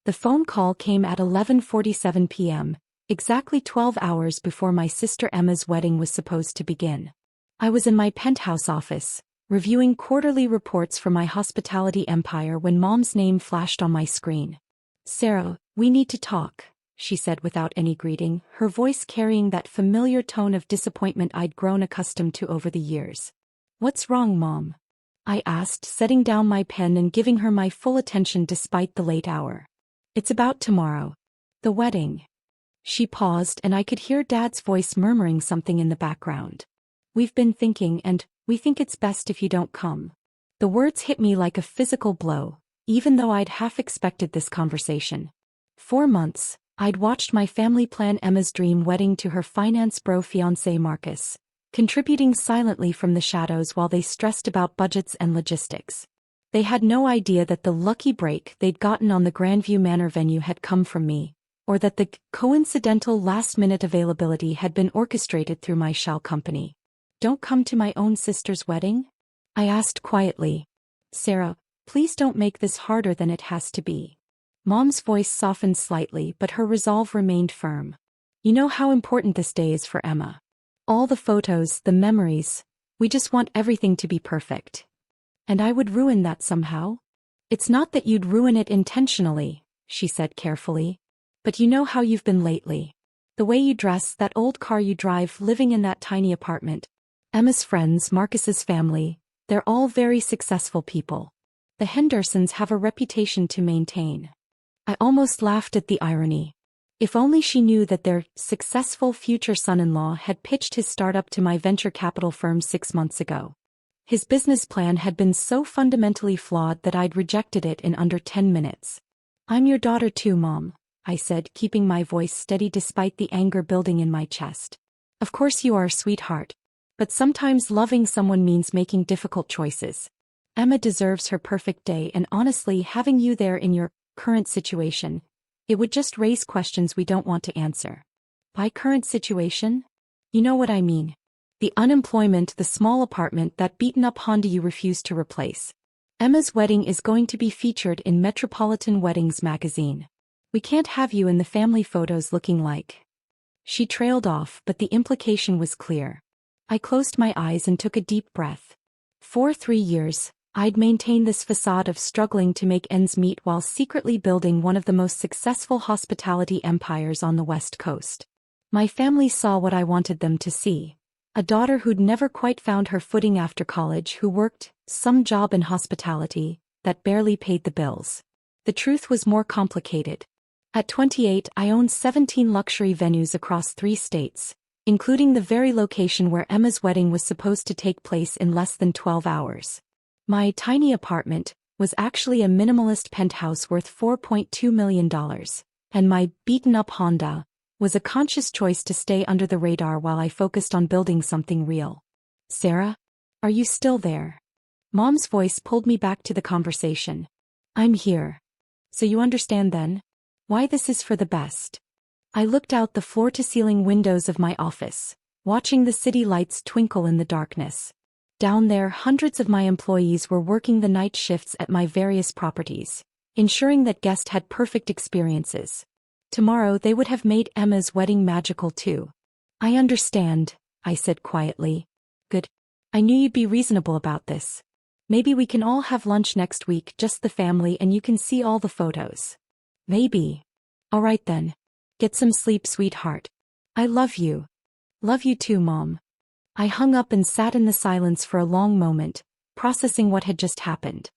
The phone call came at 11:47 p.m., exactly 12 hours before my sister Emma's wedding was supposed to begin. I was in my penthouse office, reviewing quarterly reports for my hospitality empire when Mom's name flashed on my screen. "Sarah, we need to talk," she said without any greeting, her voice carrying that familiar tone of disappointment I'd grown accustomed to over the years. "What's wrong, Mom?" I asked, setting down my pen and giving her my full attention despite the late hour. "It's about tomorrow. The wedding." She paused and I could hear Dad's voice murmuring something in the background. "We've been thinking and we think it's best if you don't come." The words hit me like a physical blow, even though I'd half expected this conversation. 4 months, I'd watched my family plan Emma's dream wedding to her finance bro fiancé Marcus, contributing silently from the shadows while they stressed about budgets and logistics. They had no idea that the lucky break they'd gotten on the Grandview Manor venue had come from me, or that the coincidental last-minute availability had been orchestrated through my shell company. "Don't come to my own sister's wedding?" I asked quietly. "Sarah, please don't make this harder than it has to be." Mom's voice softened slightly, but her resolve remained firm. "You know how important this day is for Emma. All the photos, the memories, we just want everything to be perfect. And I would ruin that somehow?" "It's not that you'd ruin it intentionally," she said carefully. "But you know how you've been lately. The way you dress, that old car you drive, living in that tiny apartment. Emma's friends, Marcus's family, they're all very successful people. The Hendersons have a reputation to maintain." I almost laughed at the irony. If only she knew that their successful future son-in-law had pitched his startup to my venture capital firm 6 months ago. His business plan had been so fundamentally flawed that I'd rejected it in under 10 minutes. "I'm your daughter too, Mom," I said, keeping my voice steady despite the anger building in my chest. "Of course you are, sweetheart. But sometimes loving someone means making difficult choices. Emma deserves her perfect day, and honestly, having you there in your current situation, it would just raise questions we don't want to answer." "By current situation?" "You know what I mean. The unemployment, the small apartment, that beaten-up Honda you refuse to replace. Emma's wedding is going to be featured in Metropolitan Weddings magazine. We can't have you in the family photos looking like..." She trailed off, but the implication was clear. I closed my eyes and took a deep breath. For 3 years, I'd maintained this facade of struggling to make ends meet while secretly building one of the most successful hospitality empires on the West Coast. My family saw what I wanted them to see. A daughter who'd never quite found her footing after college, who worked some job in hospitality that barely paid the bills. The truth was more complicated. At 28, I owned 17 luxury venues across 3 states, including the very location where Emma's wedding was supposed to take place in less than 12 hours. My tiny apartment was actually a minimalist penthouse worth $4.2 million, and my beaten-up Honda was a conscious choice to stay under the radar while I focused on building something real. "Sarah? Are you still there?" Mom's voice pulled me back to the conversation. "I'm here. So you understand then why this is for the best." I looked out the floor-to-ceiling windows of my office, watching the city lights twinkle in the darkness. Down there, hundreds of my employees were working the night shifts at my various properties, ensuring that guests had perfect experiences. Tomorrow they would have made Emma's wedding magical too. "I understand," I said quietly. "Good. I knew you'd be reasonable about this. Maybe we can all have lunch next week, just the family, and you can see all the photos." "Maybe." "All right then. Get some sleep, sweetheart. I love you." "Love you too, Mom." I hung up and sat in the silence for a long moment, processing what had just happened.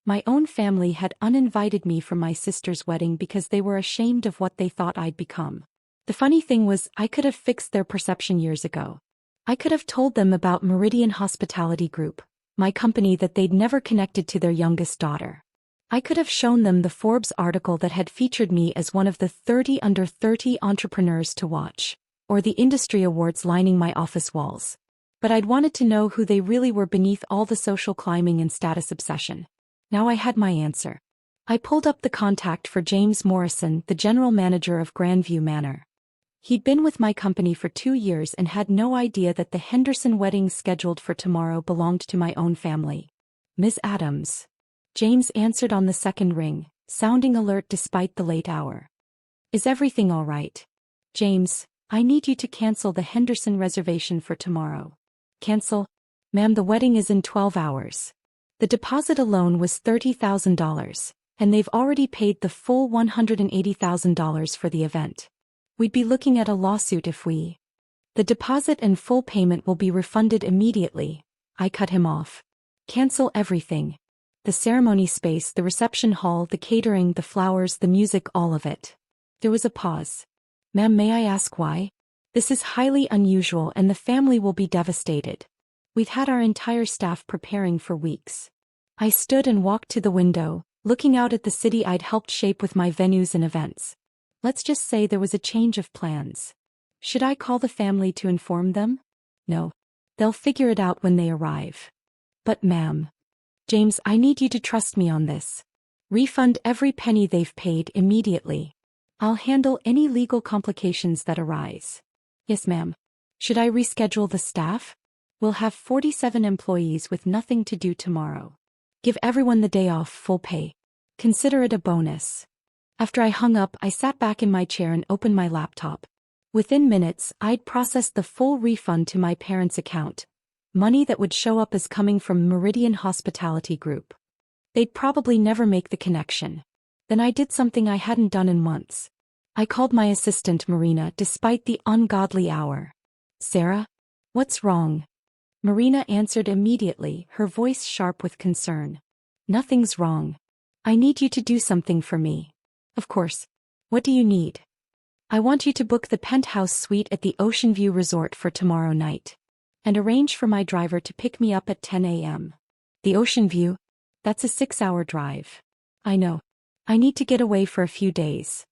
My own family had uninvited me from my sister's wedding because they were ashamed of what they thought I'd become. The funny thing was, I could have fixed their perception years ago. I could have told them about Meridian Hospitality Group, my company that they'd never connected to their youngest daughter. I could have shown them the Forbes article that had featured me as one of the 30 under 30 entrepreneurs to watch, or the industry awards lining my office walls. But I'd wanted to know who they really were beneath all the social climbing and status obsession. Now I had my answer. I pulled up the contact for James Morrison, the general manager of Grandview Manor. He'd been with my company for 2 years and had no idea that the Henderson wedding scheduled for tomorrow belonged to my own family. "Ms. Adams." James answered on the second ring, sounding alert despite the late hour. Is everything all right? James, I need you to cancel the Henderson reservation for tomorrow. Cancel? Ma'am, the wedding is in 12 hours. The deposit alone was $30,000, and they've already paid the full $180,000 for the event. We'd be looking at a lawsuit if we... The deposit and full payment will be refunded immediately. I cut him off. Cancel everything. The ceremony space, the reception hall, the catering, the flowers, the music, all of it. There was a pause. Ma'am, may I ask why? This is highly unusual and the family will be devastated. We've had our entire staff preparing for weeks. I stood and walked to the window, looking out at the city I'd helped shape with my venues and events. Let's just say there was a change of plans. Should I call the family to inform them? No. They'll figure it out when they arrive. But ma'am. James, I need you to trust me on this. Refund every penny they've paid immediately. I'll handle any legal complications that arise. Yes, ma'am. Should I reschedule the staff? We'll have 47 employees with nothing to do tomorrow. Give everyone the day off, full pay. Consider it a bonus. After I hung up, I sat back in my chair and opened my laptop. Within minutes, I'd processed the full refund to my parents' account, money that would show up as coming from Meridian Hospitality Group. They'd probably never make the connection. Then I did something I hadn't done in months. I called my assistant Marina despite the ungodly hour. Sarah? What's wrong? Marina answered immediately, her voice sharp with concern. Nothing's wrong. I need you to do something for me. Of course. What do you need? I want you to book the penthouse suite at the Ocean View Resort for tomorrow night. And arrange for my driver to pick me up at 10 a.m. The Ocean View? That's a 6-hour drive. I know. I need to get away for a few days.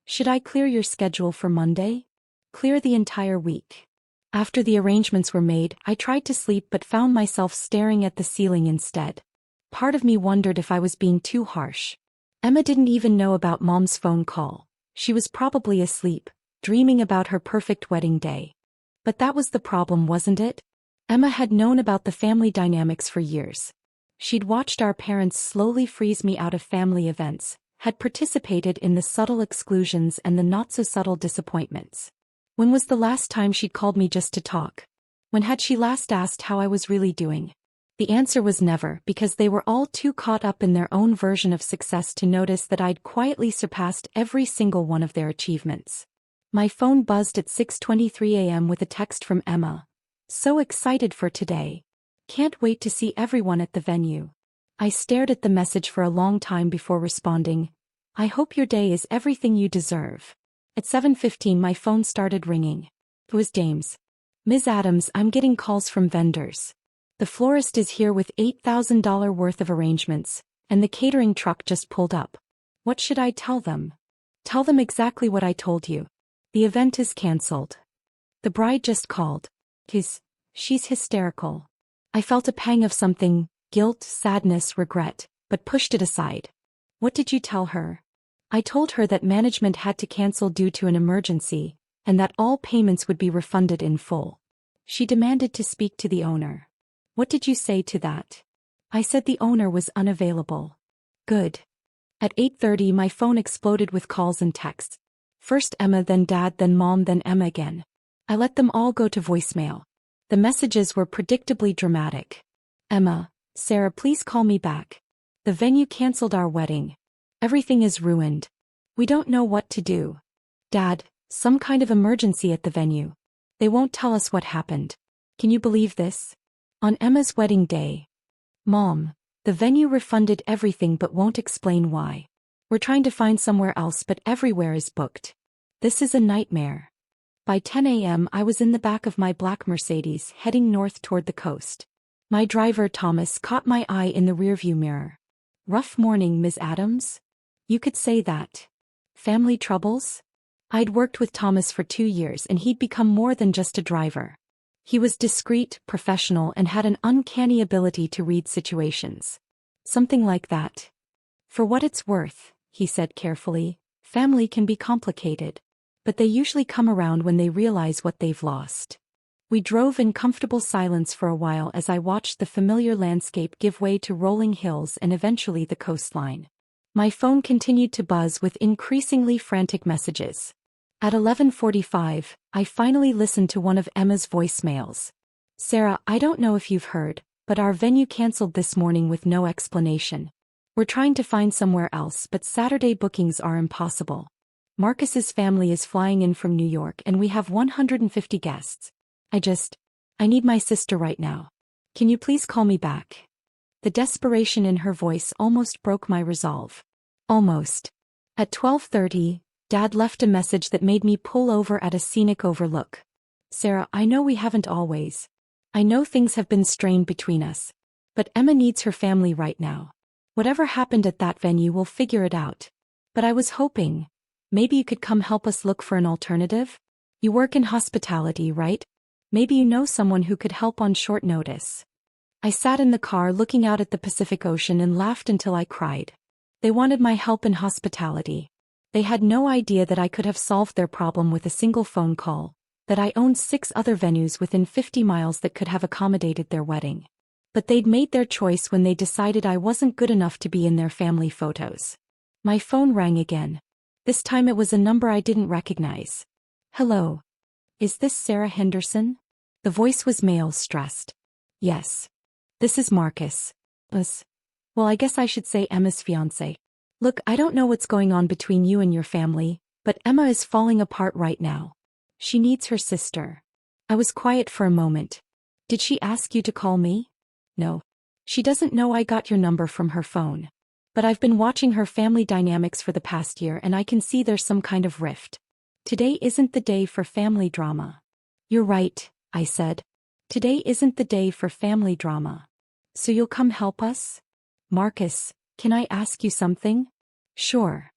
Should I clear your schedule for Monday? Clear the entire week. After the arrangements were made, I tried to sleep but found myself staring at the ceiling instead. Part of me wondered if I was being too harsh. Emma didn't even know about Mom's phone call. She was probably asleep, dreaming about her perfect wedding day. But that was the problem, wasn't it? Emma had known about the family dynamics for years. She'd watched our parents slowly freeze me out of family events, had participated in the subtle exclusions and the not-so-subtle disappointments. When was the last time she'd called me just to talk? When had she last asked how I was really doing? The answer was never, because they were all too caught up in their own version of success to notice that I'd quietly surpassed every single one of their achievements. My phone buzzed at 6:23 a.m. with a text from Emma. So excited for today. Can't wait to see everyone at the venue. I stared at the message for a long time before responding. I hope your day is everything you deserve. At 7:15 my phone started ringing. It was James. Ms. Adams, I'm getting calls from vendors. The florist is here with $8,000 worth of arrangements, and the catering truck just pulled up. What should I tell them? Tell them exactly what I told you. The event is cancelled. The bride just called. She's hysterical. I felt a pang of something, guilt, sadness, regret, but pushed it aside. What did you tell her? I told her that management had to cancel due to an emergency, and that all payments would be refunded in full. She demanded to speak to the owner. What did you say to that? I said the owner was unavailable. Good. At 8:30 my phone exploded with calls and texts. First Emma, then Dad, then Mom, then Emma again. I let them all go to voicemail. The messages were predictably dramatic. Emma, Sarah, please call me back. The venue canceled our wedding. Everything is ruined. We don't know what to do. Dad, some kind of emergency at the venue. They won't tell us what happened. Can you believe this? On Emma's wedding day. Mom, the venue refunded everything but won't explain why. We're trying to find somewhere else but everywhere is booked. This is a nightmare. By 10 a.m. I was in the back of my black Mercedes heading north toward the coast. My driver Thomas caught my eye in the rearview mirror. Rough morning, Ms. Adams? You could say that. Family troubles? I'd worked with Thomas for 2 years and he'd become more than just a driver. He was discreet, professional, and had an uncanny ability to read situations. Something like that. For what it's worth, he said carefully, family can be complicated. But they usually come around when they realize what they've lost. We drove in comfortable silence for a while as I watched the familiar landscape give way to rolling hills and eventually the coastline. My phone continued to buzz with increasingly frantic messages. At 11:45, I finally listened to one of Emma's voicemails. Sarah, I don't know if you've heard, but our venue canceled this morning with no explanation. We're trying to find somewhere else, but Saturday bookings are impossible. Marcus's family is flying in from New York and we have 150 guests. I need my sister right now. Can you please call me back? The desperation in her voice almost broke my resolve. Almost. At 12:30, Dad left a message that made me pull over at a scenic overlook. Sarah, I know we haven't always. I know things have been strained between us. But Emma needs her family right now. Whatever happened at that venue, we'll figure it out. But I was hoping, maybe you could come help us look for an alternative? You work in hospitality, right? Maybe you know someone who could help on short notice. I sat in the car looking out at the Pacific Ocean and laughed until I cried. They wanted my help in hospitality. They had no idea that I could have solved their problem with a single phone call, that I owned 6 other venues within 50 miles that could have accommodated their wedding. But they'd made their choice when they decided I wasn't good enough to be in their family photos. My phone rang again. This time it was a number I didn't recognize. Hello. Is this Sarah Henderson? The voice was male, stressed. Yes. This is Marcus. Well, I guess I should say Emma's fiancé. Look, I don't know what's going on between you and your family, but Emma is falling apart right now. She needs her sister. I was quiet for a moment. Did she ask you to call me? No. She doesn't know I got your number from her phone. But I've been watching her family dynamics for the past year and I can see there's some kind of rift. Today isn't the day for family drama. You're right, I said. Today isn't the day for family drama. So you'll come help us? Marcus, can I ask you something? Sure.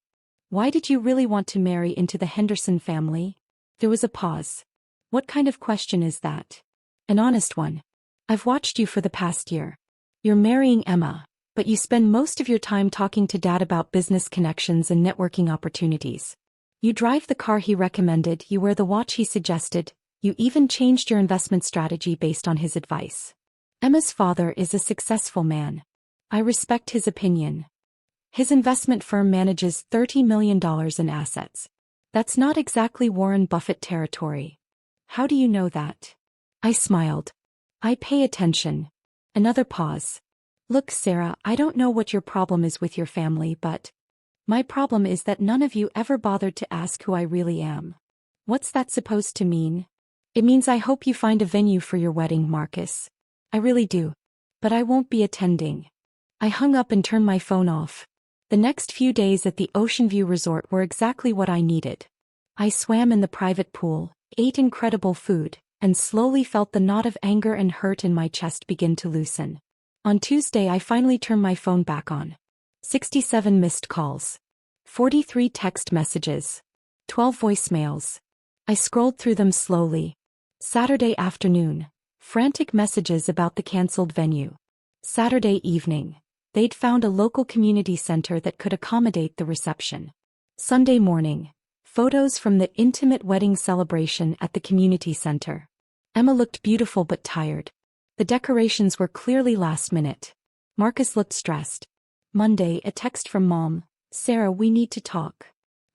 Why did you really want to marry into the Henderson family? There was a pause. What kind of question is that? An honest one. I've watched you for the past year. You're marrying Emma, but you spend most of your time talking to Dad about business connections and networking opportunities. You drive the car he recommended, you wear the watch he suggested, you even changed your investment strategy based on his advice. Emma's father is a successful man. I respect his opinion. His investment firm manages $30 million in assets. That's not exactly Warren Buffett territory. How do you know that? I smiled. I pay attention. Another pause. Look, Sarah, I don't know what your problem is with your family, but my problem is that none of you ever bothered to ask who I really am. What's that supposed to mean? It means I hope you find a venue for your wedding, Marcus. I really do. But I won't be attending. I hung up and turned my phone off. The next few days at the Ocean View Resort were exactly what I needed. I swam in the private pool, ate incredible food, and slowly felt the knot of anger and hurt in my chest begin to loosen. On Tuesday I finally turned my phone back on. 67 missed calls. 43 text messages. 12 voicemails. I scrolled through them slowly. Saturday afternoon. Frantic messages about the cancelled venue. Saturday evening. They'd found a local community center that could accommodate the reception. Sunday morning. Photos from the intimate wedding celebration at the community center. Emma looked beautiful but tired. The decorations were clearly last minute. Marcus looked stressed. Monday, a text from Mom. Sarah, we need to talk.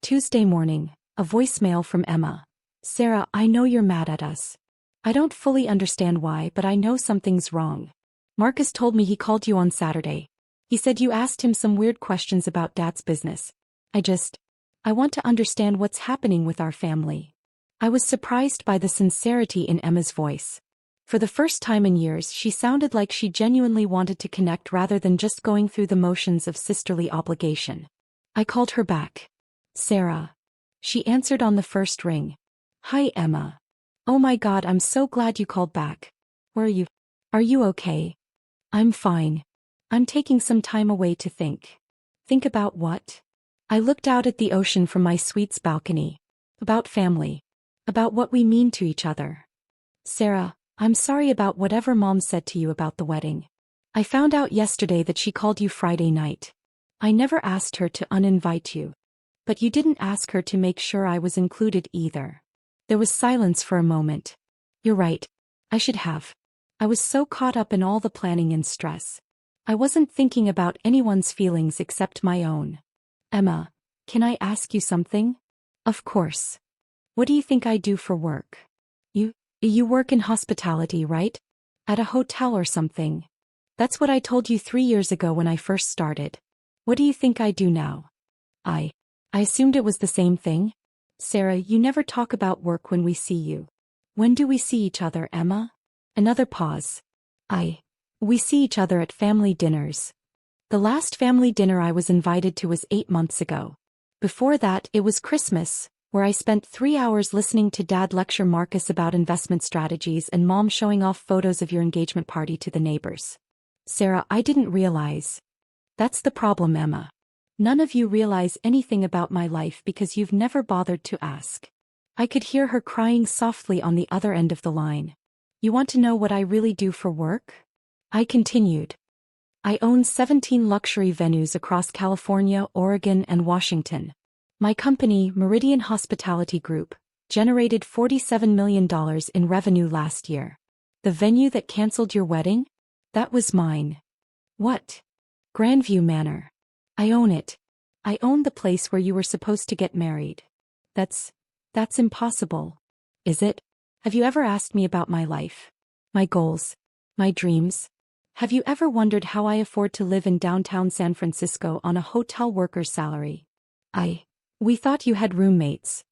Tuesday morning, a voicemail from Emma. Sarah, I know you're mad at us. I don't fully understand why, but I know something's wrong. Marcus told me he called you on Saturday. He said you asked him some weird questions about Dad's business. I want to understand what's happening with our family. I was surprised by the sincerity in Emma's voice. For the first time in years, she sounded like she genuinely wanted to connect rather than just going through the motions of sisterly obligation. I called her back. Sarah. She answered on the first ring. Hi, Emma. Oh my God, I'm so glad you called back. Where are you? Are you okay? I'm fine. I'm taking some time away to think. Think about what? I looked out at the ocean from my suite's balcony. About family. About what we mean to each other. Sarah, I'm sorry about whatever Mom said to you about the wedding. I found out yesterday that she called you Friday night. I never asked her to uninvite you. But you didn't ask her to make sure I was included either. There was silence for a moment. You're right. I should have. I was so caught up in all the planning and stress. I wasn't thinking about anyone's feelings except my own. Emma, can I ask you something? Of course. What do you think I do for work? You work in hospitality, right? At a hotel or something. That's what I told you 3 years ago when I first started. What do you think I do now? I assumed it was the same thing. Sarah, you never talk about work when we see you. When do we see each other, Emma? Another pause. We see each other at family dinners. The last family dinner I was invited to was 8 months ago. Before that, it was Christmas, where I spent 3 hours listening to Dad lecture Marcus about investment strategies and Mom showing off photos of your engagement party to the neighbors. Sarah, I didn't realize. That's the problem, Emma. None of you realize anything about my life because you've never bothered to ask. I could hear her crying softly on the other end of the line. You want to know what I really do for work? I continued. I own 17 luxury venues across California, Oregon, and Washington. My company, Meridian Hospitality Group, generated $47 million in revenue last year. The venue that canceled your wedding? That was mine. What? Grandview Manor. I own it. I own the place where you were supposed to get married. That's impossible. Is it? Have you ever asked me about my life? My goals? My dreams? Have you ever wondered how I afford to live in downtown San Francisco on a hotel worker's salary? We thought you had roommates.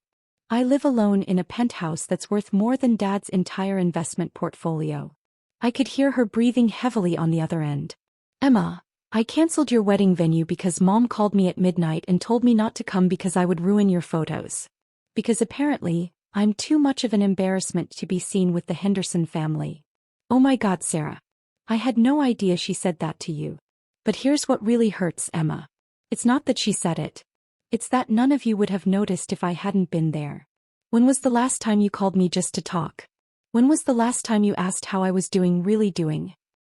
I live alone in a penthouse that's worth more than Dad's entire investment portfolio. I could hear her breathing heavily on the other end. Emma, I canceled your wedding venue because Mom called me at midnight and told me not to come because I would ruin your photos. Because apparently, I'm too much of an embarrassment to be seen with the Henderson family. Oh my God, Sarah. I had no idea she said that to you. But here's what really hurts, Emma. It's not that she said it. It's that none of you would have noticed if I hadn't been there. When was the last time you called me just to talk? When was the last time you asked how I was really doing?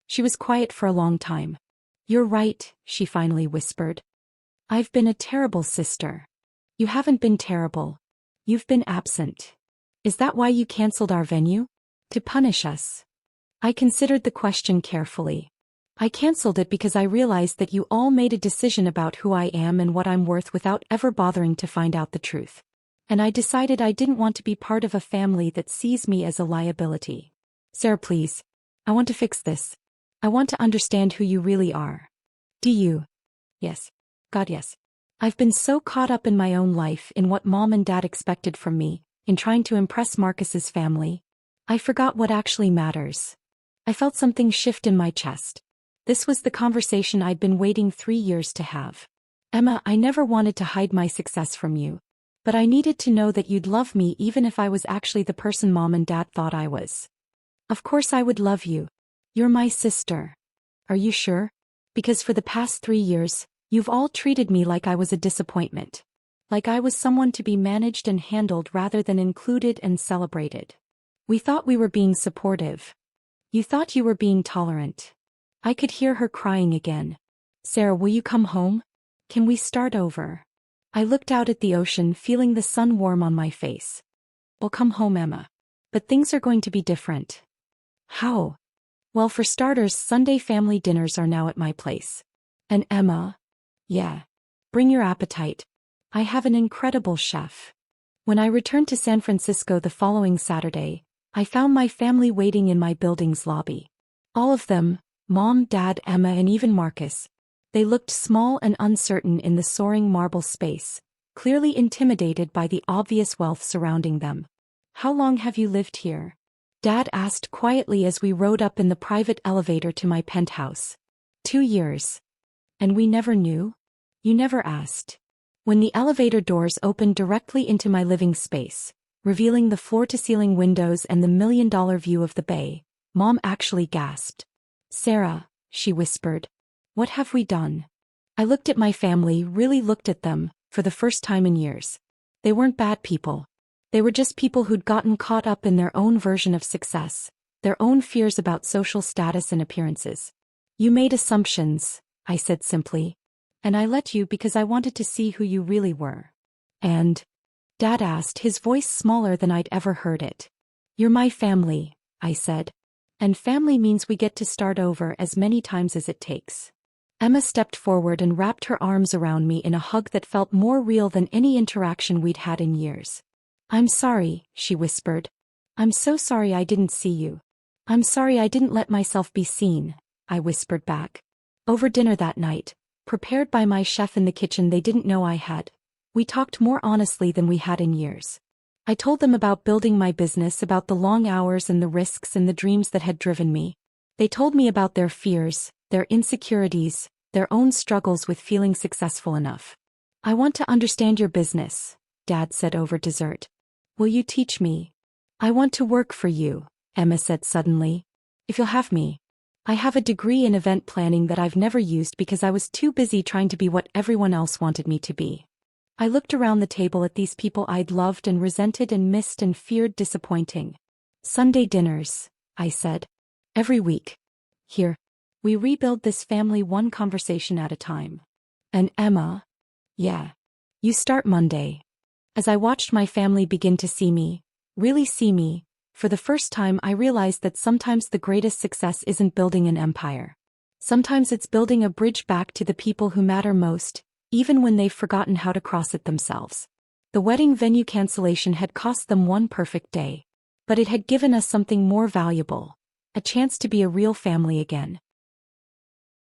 She was quiet for a long time. You're right, she finally whispered. I've been a terrible sister. You haven't been terrible. You've been absent. Is that why you canceled our venue? To punish us? I considered the question carefully. I canceled it because I realized that you all made a decision about who I am and what I'm worth without ever bothering to find out the truth. And I decided I didn't want to be part of a family that sees me as a liability. Sarah, please. I want to fix this. I want to understand who you really are. Do you? Yes. God, yes. I've been so caught up in my own life, in what Mom and Dad expected from me, in trying to impress Marcus's family. I forgot what actually matters. I felt something shift in my chest. This was the conversation I'd been waiting 3 years to have. Emma, I never wanted to hide my success from you. But I needed to know that you'd love me even if I was actually the person Mom and Dad thought I was. Of course I would love you. You're my sister. Are you sure? Because for the past 3 years, you've all treated me like I was a disappointment. Like I was someone to be managed and handled rather than included and celebrated. We thought we were being supportive. You thought you were being tolerant. I could hear her crying again. Sarah, will you come home? Can we start over? I looked out at the ocean, feeling the sun warm on my face. Well, come home, Emma. But things are going to be different. How? Well, for starters, Sunday family dinners are now at my place. And Emma? Yeah. Bring your appetite. I have an incredible chef. When I returned to San Francisco the following Saturday, I found my family waiting in my building's lobby. All of them, Mom, Dad, Emma, and even Marcus. They looked small and uncertain in the soaring marble space, clearly intimidated by the obvious wealth surrounding them. How long have you lived here? Dad asked quietly as we rode up in the private elevator to my penthouse. 2 years. And we never knew? You never asked. When the elevator doors opened directly into my living space, revealing the floor-to-ceiling windows and the million-dollar view of the bay, Mom actually gasped. Sarah, she whispered. What have we done? I looked at my family, really looked at them, for the first time in years. They weren't bad people. They were just people who'd gotten caught up in their own version of success, their own fears about social status and appearances. You made assumptions, I said simply. And I let you because I wanted to see who you really were. And? Dad asked, his voice smaller than I'd ever heard it. You're my family, I said. And family means we get to start over as many times as it takes. Emma stepped forward and wrapped her arms around me in a hug that felt more real than any interaction we'd had in years. "I'm sorry," she whispered. "I'm so sorry I didn't see you. I'm sorry I didn't let myself be seen," I whispered back. Over dinner that night, prepared by my chef in the kitchen they didn't know I had, we talked more honestly than we had in years. I told them about building my business, about the long hours and the risks and the dreams that had driven me. They told me about their fears, their insecurities, their own struggles with feeling successful enough. "I want to understand your business," Dad said over dessert. "Will you teach me?" "I want to work for you," Emma said suddenly. "If you'll have me. I have a degree in event planning that I've never used because I was too busy trying to be what everyone else wanted me to be." I looked around the table at these people I'd loved and resented and missed and feared disappointing. "Sunday dinners," I said. "Every week. Here. We rebuild this family one conversation at a time." "And Emma?" "Yeah. You start Monday." As I watched my family begin to see me, really see me, for the first time I realized that sometimes the greatest success isn't building an empire. Sometimes it's building a bridge back to the people who matter most, even when they've forgotten how to cross it themselves. The wedding venue cancellation had cost them one perfect day. But it had given us something more valuable, a chance to be a real family again.